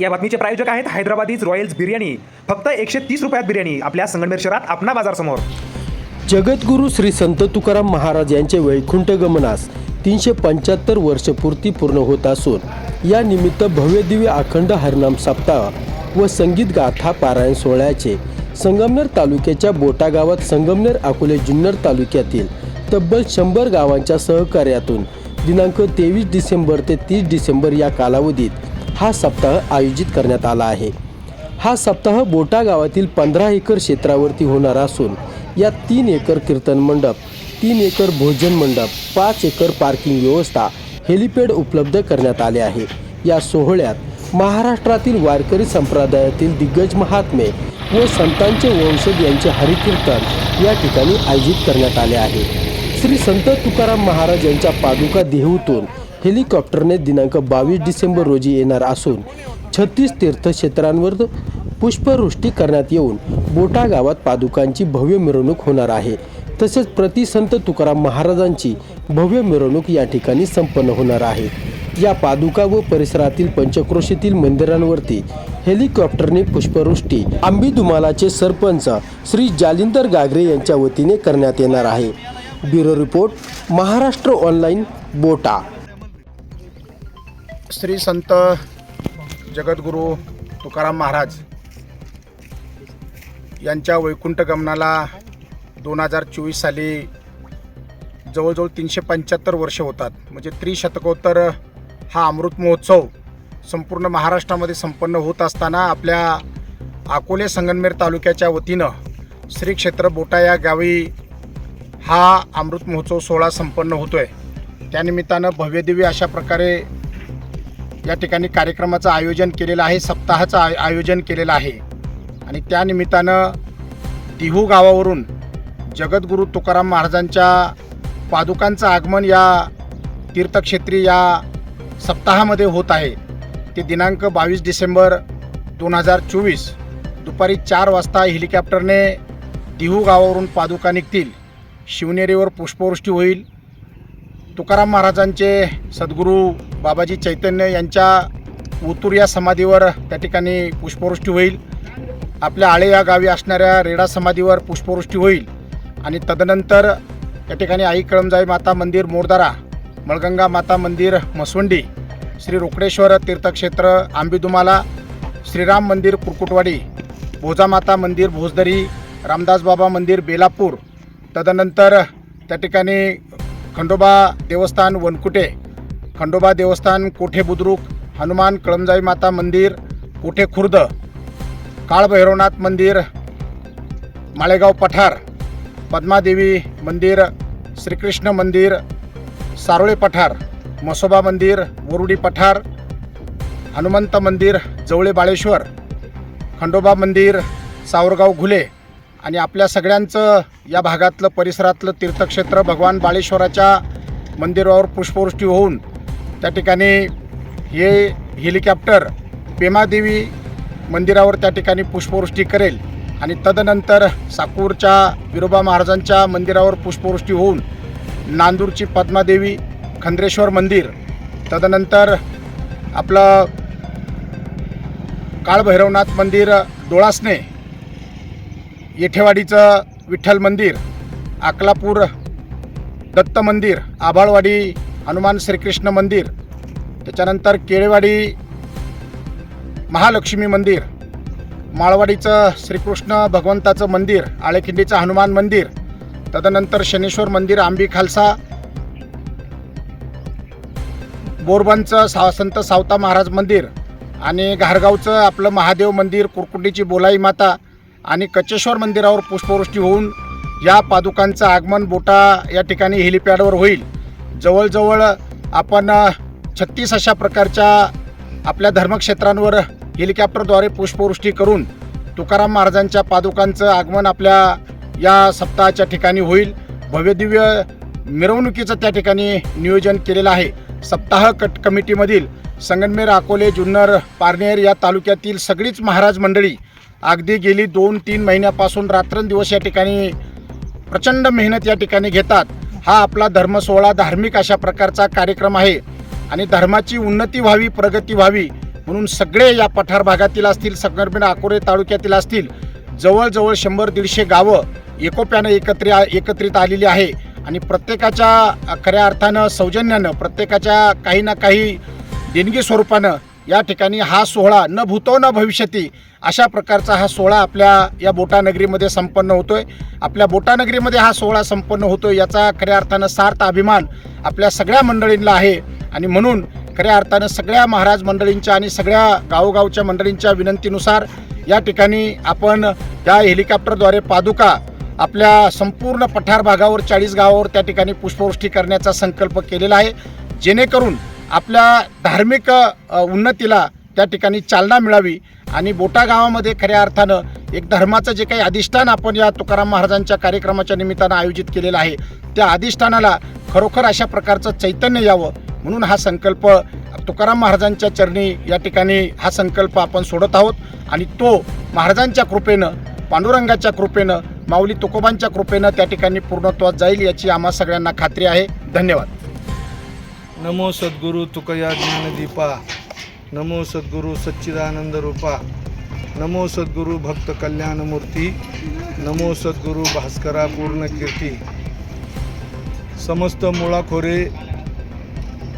या बातमीचे प्रायोजक आहेत हैदराबादीज रॉयल्स बिर्याणी. फक्त 130 रुपयात बिर्याणी आपल्या संगमनेर शहरात आपणा बाजार समोर. जगद्गुरू श्री संत तुकाराम महाराज यांचे वैकुंठ गमनास 375 वर्षपूर्ती पूर्ण होत असून या निमित्त भव्यदिव्य अखंड हरिनाम सप्ताह व संगीत गाथा पारायण सोहळ्याचे संगमनेर तालुक्याच्या बोटा गावात संगमनेर अकोले जुन्नर तालुक्यातील तब्बल 100 गावांच्या सहकार्यातून दिनांक 23 डिसेंबर ते 30 डिसेंबर या कालावधीत हा सप्ताह आयोजित करण्यात आला आहे. हा सप्ताह बोटा गावातील 15 एकर क्षेत्रावरती होणार असून यात 3 एकर कीर्तन मंडप, 3 एकर भोजन मंडप, 5 एकर पार्किंग व्यवस्था, हेलिपॅड उपलब्ध करण्यात आले आहे. या सोहळ्यात महाराष्ट्रातील वारकरी संप्रदायातील दिग्गज महात्मे व संतांचे वंशज यांचे हरिकीर्तन या ठिकाणी आयोजित करण्यात आले आहे. श्री संत तुकाराम महाराज यांच्या पादुका देहूतून हेलिकॉप्टरने दिनांक 22 डिसेंबर रोजी येणार असून 36 तीर्थक्षेत्रांवर पुष्पवृष्टी करण्यात येऊन बोटा गावात पादुकांची भव्य मिरवणूक होणार आहे. तसेच प्रति संत तुकाराम महाराजांची भव्य मिरवणूक या ठिकाणी संपन्न होणार आहे. या पादुका व परिसरातील पंचक्रोशीतील मंदिरांवरती हेलिकॉप्टरने पुष्पवृष्टी आंबीदुमालाचे सरपंच श्री जालिंदर गागरे यांच्या वतीने करण्यात येणार आहे. ब्युरो रिपोर्ट, महाराष्ट्र ऑनलाईन, बोटा. श्री संत जगद्गुरू तुकाराम महाराज यांच्या वैकुंठ गमनाला 2024 साली जवळजवळ 375 वर्ष होतात. म्हणजे त्रिशतकोत्तर हा अमृत महोत्सव संपूर्ण महाराष्ट्रामध्ये संपन्न होत असताना आपल्या अकोले संगमनेर तालुक्याच्या वतीनं श्री क्षेत्र बोटा या गावी हा अमृत महोत्सव सोहळा संपन्न होतो आहे. त्यानिमित्तानं भव्यदिव्य अशा प्रकारे या ठिकाणी कार्यक्रमाचं आयोजन केलेलं आहे, सप्ताहाचं आयोजन केलेलं आहे. आणि त्यानिमित्तानं देहू गावावरून जगद्गुरू तुकाराम महाराजांच्या पादुकांचं आगमन या तीर्थक्षेत्री या सप्ताहामध्ये होत आहे. ते दिनांक 22 डिसेंबर 2024 दुपारी 4 वाजता हेलिकॉप्टरने देहू गावावरून पादुका निघतील. शिवनेरीवर पुष्पवृष्टी होईल. तुकाराम महाराजांचे सद्गुरू बाबाजी चैतन्य यांच्या ओतूर या समाधीवर त्या ठिकाणी पुष्पवृष्टी होईल. आपल्या आळे या गावी असणाऱ्या रेडा समाधीवर पुष्पवृष्टी होईल. आणि तदनंतर त्या ठिकाणी आई कळमजाई माता मंदिर मोरदारा, मळगंगा माता मंदिर मसवंडी, श्री रोकडेश्वर तीर्थक्षेत्र आंबीदुमाला, श्रीराम मंदिर कुरकुटवाडी, भोजामाता मंदिर भोजदरी, रामदास बाबा मंदिर बेलापूर, तदनंतर त्या ठिकाणी खंडोबा देवस्थान वनकुटे, खंडोबा देवस्थान कोठे बुद्रुक, हनुमान कळमजाई माता मंदिर कोठे खुर्द, काळभैरवनाथ मंदिर माळेगाव पठार, पद्मादेवी मंदिर, श्रीकृष्ण मंदिर सारोळे पठार, मसोबा मंदिर वरुडी पठार, हनुमंत मंदिर जवळे बाळेश्वर, खंडोबा मंदिर सावरगाव घुले. आणि आपल्या सगळ्यांचं या भागातलं परिसरातलं तीर्थक्षेत्र भगवान बाळेश्वराच्या मंदिरावर पुष्पवृष्टी होऊन त्या ठिकाणी हे हेलिकॉप्टर पेमादेवी मंदिरावर त्या ठिकाणी पुष्पवृष्टी करेल. आणि तदनंतर साकूरच्या विरोबा महाराजांच्या मंदिरावर पुष्पवृष्टी होऊन नांदूरची पद्मादेवी, खंद्रेश्वर मंदिर, तदनंतर आपलं काळभैरवनाथ मंदिर डोळासने, येठेवाडीचं विठ्ठल मंदिर, अकलापूर दत्त मंदिर, आभाळवाडी हनुमान श्रीकृष्ण मंदिर, त्याच्यानंतर केळेवाडी महालक्ष्मी मंदिर, माळवाडीचं श्रीकृष्ण भगवंताचं मंदिर, आळेखिंडीचं हनुमान मंदिर, तदनंतर शनेश्वर मंदिर आंबी खालसा, बोरबनचं संत सावता महाराज मंदिर, आणि घारगावचं आपलं महादेव मंदिर, कुरकुंडीची बोलाई माता आणि कचेश्वर मंदिरावर पुष्पवृष्टी होऊन या पादुकांचं आगमन बोटा या ठिकाणी हेलिपॅडवर होईल. जवळजवळ आपण 36 अशा प्रकारच्या आपल्या धर्मक्षेत्रांवर हेलिकॉप्टरद्वारे पुष्पवृष्टी करून तुकाराम महाराजांच्या पादुकांचं आगमन आपल्या या सप्ताहाच्या ठिकाणी होईल. भव्यदिव्य मिरवणुकीचं त्या ठिकाणी नियोजन केलेलं आहे. सप्ताह कमिटीमधील संगमनेर, अकोले, जुन्नर, पारनेर या तालुक्यातील सगळीच महाराज मंडळी अगदी गेली 2-3 महिन्यापासून रात्रंदिवस या ठिकाणी प्रचंड मेहनत या ठिकाणी घेतात. हा आपला धर्मसोहळा धार्मिक अशा प्रकारचा कार्यक्रम आहे आणि धर्माची उन्नती व्हावी, प्रगती व्हावी म्हणून सगळे या पठार भागातील असतील, संगमनेर अकोले तालुक्यातील असतील, जवळजवळ 100-150 गावं एकोप्यानं एकत्रित आलेली आहे आणि प्रत्येकाच्या खऱ्या अर्थानं सौजन्यानं, प्रत्येकाच्या काही ना काही देणगी स्वरूपानं या ठिकाणी हा सोहळा न भूतो न भविष्यती अशा प्रकारचा हा सोहळा आपल्या या बोटानगरीमध्ये संपन्न होतोय. आपल्या बोटानगरीमध्ये हा सोहळा संपन्न होतोय याचा खऱ्या अर्थानं सार्थ अभिमान आपल्या सगळ्या मंडळींना आहे आणि म्हणून खऱ्या अर्थानं सगळ्या महाराज मंडळींच्या आणि सगळ्या गावोगावच्या मंडळींच्या विनंतीनुसार या ठिकाणी आपण या हेलिकॉप्टरद्वारे पादुका आपल्या संपूर्ण पठार भागावर 40 गावावर त्या ठिकाणी पुष्पवृष्टी करण्याचा संकल्प केलेला आहे, जेणेकरून आपल्या धार्मिक उन्नतीला त्या ठिकाणी चालना मिळावी आणि बोटा गावामध्ये खऱ्या अर्थानं एक धर्माचं जे काही अधिष्ठान आपण या तुकाराम महाराजांच्या कार्यक्रमाच्या निमित्तानं आयोजित केलेलं आहे त्या अधिष्ठानाला खरोखर अशा प्रकारचं चैतन्य यावं म्हणून हा संकल्प तुकाराम महाराजांच्या चरणी या ठिकाणी हा संकल्प आपण सोडत आहोत आणि तो महाराजांच्या कृपेनं, पांडुरंगाच्या कृपेनं, माऊली तुकोबांच्या कृपेनं त्या ठिकाणी पूर्णत्वास जाईल याची आम्हा सगळ्यांना खात्री आहे. धन्यवाद. नमो सद्गुरु तुकया ज्ञानदीपा, नमो सद्गुरु सच्चिदानंद रूपा, नमो सद्गुरु भक्त कल्याणमूर्ती, नमो सद्गुरु भास्करा पूर्ण कीर्ती. समस्त मुळाखोरे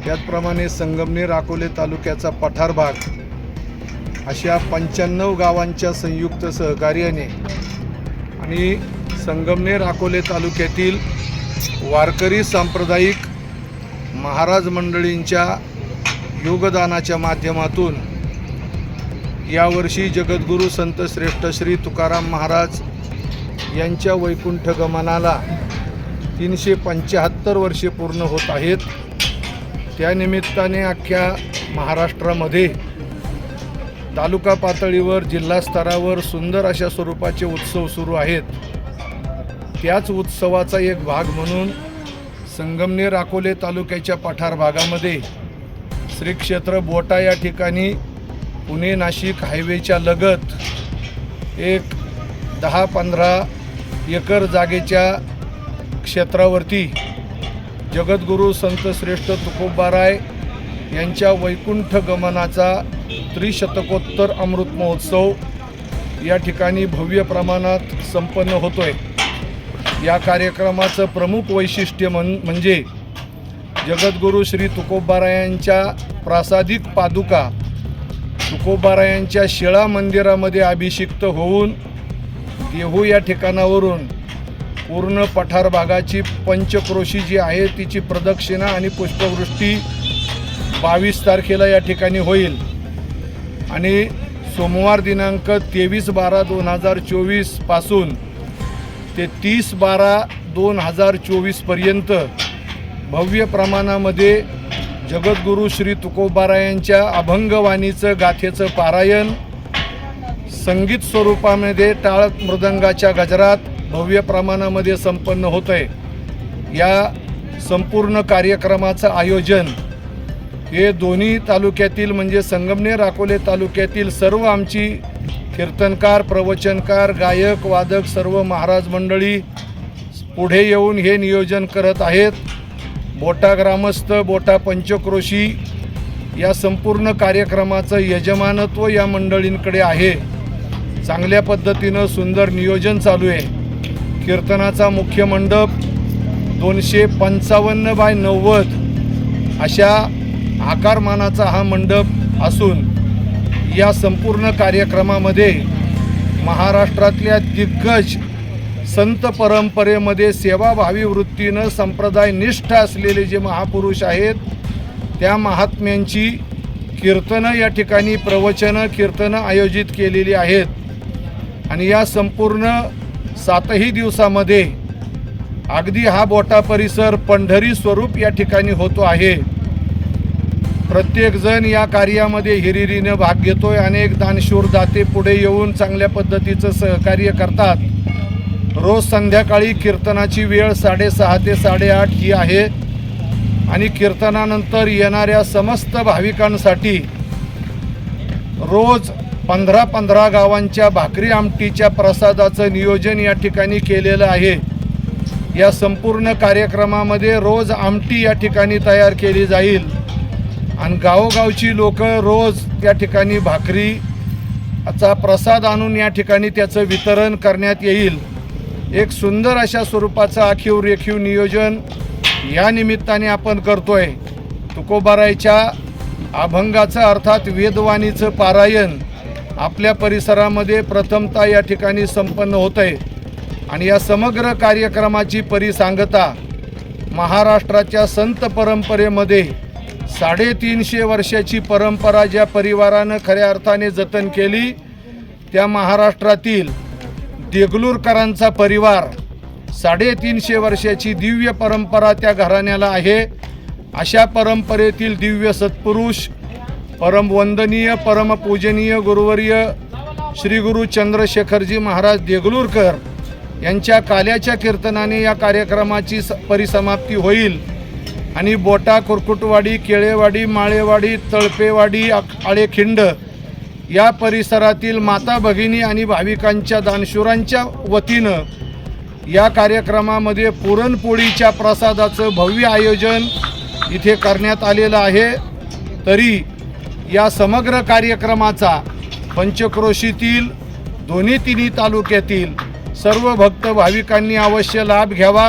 त्याचप्रमाणे संगमनेर अकोले तालुक्याचा पठार भाग अशा 95 गावांच्या संयुक्त सहकार्याने आणि संगमनेर अकोले तालुक्यातील वारकरी सांप्रदायिक महाराज मंडळींच्या योगदानाच्या माध्यमातून यावर्षी जगद्गुरू संत श्रेष्ठ श्री तुकाराम महाराज यांच्या वैकुंठ गमनाला 375 वर्षे पूर्ण होत आहेत. त्यानिमित्ताने अख्ख्या महाराष्ट्रामध्ये तालुका पातळीवर, जिल्हा स्तरावर सुंदर अशा स्वरूपाचे उत्सव सुरू आहेत. त्याच उत्सवाचा एक भाग म्हणून संगमनेर अकोले तालुक्याच्या पठार भागामध्ये श्री क्षेत्र बोटा या ठिकाणी पुणे नाशिक हायवेच्या लगत एक 10-15 एकर जागेच्या क्षेत्रावरती जगद्गुरू संत श्रेष्ठ तुकोबाराय यांच्या वैकुंठ गमनाचा त्रिशतकोत्तर अमृत महोत्सव या ठिकाणी भव्य प्रमाणात संपन्न होतोय. या कार्यक्रमाचं प्रमुख वैशिष्ट्य म्हणजे जगद्गुरू श्री तुकोबारायांच्या प्रासादिक पादुका तुकोबारायांच्या शिळा मंदिरामध्ये अभिषिक्त होऊन देहू या ठिकाणावरून पूर्ण पठार भागाची पंचक्रोशी जी आहे तिची प्रदक्षिणा आणि पुष्पवृष्टी 22 तारखेला या ठिकाणी होईल आणि सोमवार दिनांक 23/12/2024 पासून ते 30/12/2024 पर्यंत भव्य प्रमाणामध्ये जगद्गुरू श्री तुकोबारायांच्या अभंगवाणीचं गाथेचं पारायण संगीत स्वरूपामध्ये टाळ मृदंगाच्या गजरात भव्य प्रमाणामध्ये संपन्न होत आहे. या संपूर्ण कार्यक्रमाचं आयोजन हे दोन्ही तालुक्यातील म्हणजे संगमनेर अकोले तालुक्यातील सर्व आमची कीर्तनकार, प्रवचनकार, गायक, वादक सर्व महाराज मंडळी पुढे येऊन हे नियोजन करत आहेत. बोटा ग्रामस्थ, बोटा पंचक्रोशी या संपूर्ण कार्यक्रमाचं यजमानत्व या मंडळींकडे आहे. चांगल्या पद्धतीनं सुंदर नियोजन चालू आहे. कीर्तनाचा मुख्य मंडप 255/90 अशा आकारमानाचा हा मंडप असून या संपूर्ण कार्यक्रमामध्ये महाराष्ट्रातल्या दिग्गज संत परंपरेमध्ये सेवाभावी वृत्तीनं संप्रदायनिष्ठ असलेले जे महापुरुष आहेत त्या महात्म्यांची कीर्तनं या ठिकाणी प्रवचनं कीर्तनं आयोजित केलेली आहेत आणि या संपूर्ण 7ही दिवसामध्ये अगदी हा बोटा परिसर पंढरी स्वरूप या ठिकाणी होतो आहे. प्रत्येकजण या कार्यामध्ये हिरिरीने भाग घेतोय. अनेक दानशूर दाते पुढे येऊन चांगल्या पद्धतीचं सहकार्य करतात. रोज संध्याकाळी कीर्तनाची वेळ 6:30 ते 8:30 ही आहे आणि कीर्तनानंतर येणाऱ्या समस्त भाविकांसाठी रोज 15 गावांच्या भाकरी आमटीच्या प्रसादाचं नियोजन या ठिकाणी केलेलं आहे. या संपूर्ण कार्यक्रमामध्ये रोज आमटी या ठिकाणी तयार केली जाईल आणि गावोगावची लोक रोज त्या ठिकाणी भाकरीचा प्रसाद आणून या ठिकाणी त्याचं वितरण करण्यात येईल. एक सुंदर अशा स्वरूपाचं आखीव रेखीव नियोजन या निमित्ताने आपण करतोय. तुकोबारायच्या अभंगाचं अर्थात वेदवाणीचं पारायण आपल्या परिसरामध्ये प्रथमतः या ठिकाणी संपन्न होत आहे. आणि या समग्र कार्यक्रमाची परिसांगता महाराष्ट्राच्या संत परंपरेमध्ये 350 वर्षाची परंपरा ज्या परिवारानं खऱ्या अर्थाने जतन केली, त्या महाराष्ट्रातील देगलूरकरांचा परिवार 350 वर्षाची दिव्य परंपरा त्या घराण्याला आहे. अशा परंपरेतील दिव्य सत्पुरुष परमवंदनीय परमपूजनीय गुरुवर्य श्री गुरु चंद्रशेखरजी महाराज देगलूरकर यांच्या काल्याच्या कीर्तनाने या कार्यक्रमाची परिसमाप्ती होईल. आणि बोटा, कुरकुटवाडी, केळेवाडी, माळेवाडी, तळपेवाडी, आळेखिंड या परिसरातील माता भगिनी आणि भाविकांच्या दानशूरांच्या वतीनं या कार्यक्रमामध्ये पुरणपोळीच्या प्रसादाचं भव्य आयोजन इथे करण्यात आलेलं आहे. तरी या समग्र कार्यक्रमाचा पंचक्रोशीतील दोन्ही तिन्ही तालुक्यातील सर्व भक्त भाविकांनी अवश्य लाभ घ्यावा.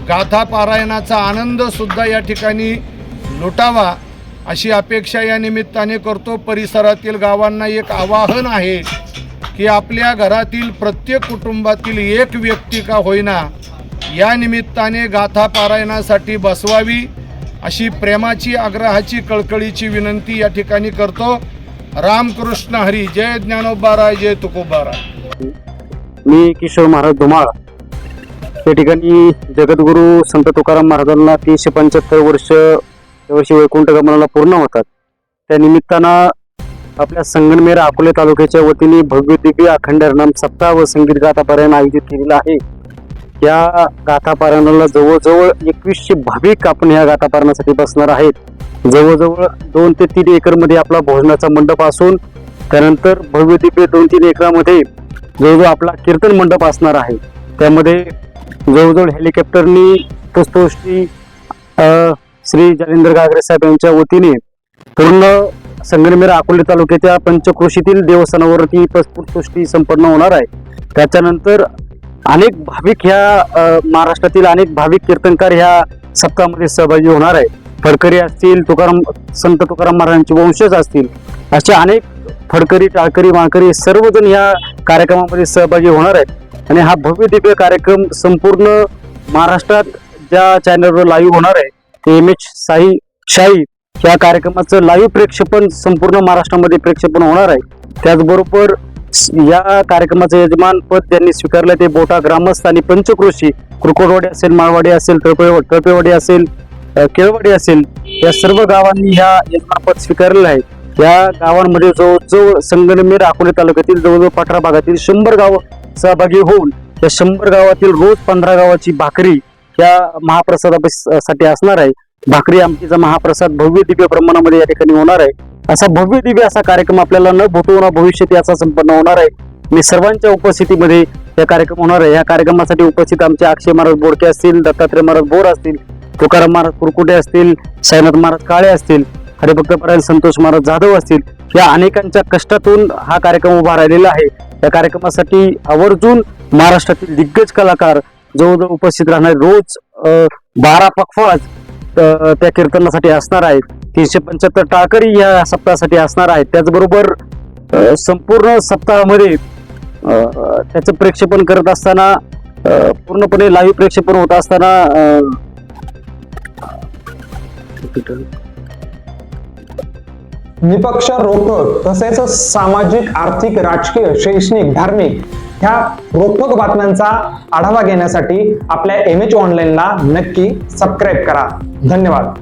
गाथा पारायणाचा आनंदसुद्धा या ठिकाणी लुटावा अशी अपेक्षा या निमित्ताने करतो. परिसरातील गावांना एक आवाहन आहे की आपल्या घरातील प्रत्येक कुटुंबातील एक व्यक्ती का होईना या निमित्ताने गाथा पारायणासाठी बसवावी अशी प्रेमाची, आग्रहाची, कळकळीची विनंती या ठिकाणी करतो. रामकृष्ण हरी. जय ज्ञानोबाराय, जय तुकोबाराय. मी किशोर महाराज धुमाळ. या ठिकाणी जगद्गुरू संत तुकाराम महाराजांना 375 वर्ष यावर्षी वैकुंठ गमनाला पूर्ण होतात. त्या निमित्तानं आपल्या संगमनेर अकोले तालुक्याच्या वतीने भव्य दिव्य अखंड हरिनाम सप्ताह व संगीत गाथा पारायण आयोजित केलेलं आहे. या गाथा पारायणाला जवळजवळ 2100 भाविक आपण या गाथा पारायणासाठी बसणार आहेत. जवळजवळ 2 ते 3 एकरमध्ये आपला भोजनाचा मंडप असून त्यानंतर भव्य दिव्य 2-3 एकरामध्ये जवळजवळ आपला कीर्तन मंडप असणार आहे. त्यामध्ये जवळजवळ हेलिकॉप्टरनी पुष्पवृष्टी श्री जालिंदर गागरे साहेब यांच्या वतीने पूर्ण संगमनेर अकोले तालुक्याच्या पंचक्रोशीतील देवस्थानावरती पुष्पवृष्टी संपन्न होणार आहे. त्याच्यानंतर अनेक भाविक ह्या महाराष्ट्रातील अनेक भाविक कीर्तनकार ह्या सप्ताहामध्ये सहभागी होणार आहे. फडकरी असतील, संत तुकाराम महाराजांचे वंशज असतील, अशा अनेक फडकरी, टाळकरी, माळकरी सर्वजण या कार्यक्रमामध्ये सहभागी होणार आहेत. आणि हा भव्य दिव्य कार्यक्रम संपूर्ण महाराष्ट्रात ज्या चॅनलवर लाईव्ह होणार आहे ते MH शाही या कार्यक्रमाचं लाईव्ह प्रेक्षेपण संपूर्ण महाराष्ट्रामध्ये प्रेक्षेपण होणार आहे. त्याचबरोबर या कार्यक्रमाचं यजमानपद ज्यांनी स्वीकारलं ते बोटा ग्रामस्थ आणि पंचक्रोशी, कुरकोटवाडी असेल, माळवाडी असेल, तळपेवाडी असेल, केळवाडी असेल, या सर्व गावांनी ह्या यजमानपद स्वीकारलेलं आहे. या गावांमध्ये जवळजवळ संगमनेर अकोले तालुक्यातील जवळजवळ 18 भागातील 100 गाव सहभागी होऊन या 100 गावातील रोज 15 गावाची भाकरी या महाप्रसादासाठी असणार आहे. भाकरी आमटीचा महाप्रसाद भव्य दिव्य प्रमाणामध्ये या ठिकाणी होणार आहे. असा भव्य दिव्य असा कार्यक्रम आपल्याला न भूतो भविष्यात याचा संपन्न होणार आहे. मी सर्वांच्या उपस्थितीमध्ये या कार्यक्रम होणार आहे. या कार्यक्रमासाठी उपस्थित आमचे अक्षय महाराज बोडके असतील, दत्तात्रय महाराज बोर असतील, तुकाराम महाराज कुरकुटे असतील, साईनाथ महाराज काळे असतील, हरिभक्तपरायण संतोष महाराज जाधव असतील, या अनेकांच्या कष्टातून हा कार्यक्रम उभा राहिलेला आहे. या कार्यक्रमासाठी आवर्जून महाराष्ट्रातील दिग्गज कलाकार जवळजवळ उपस्थित राहणार. रोज 12 पखवाज त्या कीर्तनासाठी असणार आहेत. 375 टाळकरी या सप्ताहासाठी असणार आहेत. त्याचबरोबर संपूर्ण सप्ताहामध्ये त्याचं प्रेक्षेपण करत असताना पूर्णपणे लाईव्ह प्रेक्षेपण होत असताना निपक्ष रोखोक तसेच सामाजिक, आर्थिक, राजकीय, शैक्षणिक, धार्मिक ह्या रोखोक बातम्यांचा आढावा घेण्यासाठी आपल्या MH ऑनलाईनला नक्की सबस्क्राईब करा. धन्यवाद.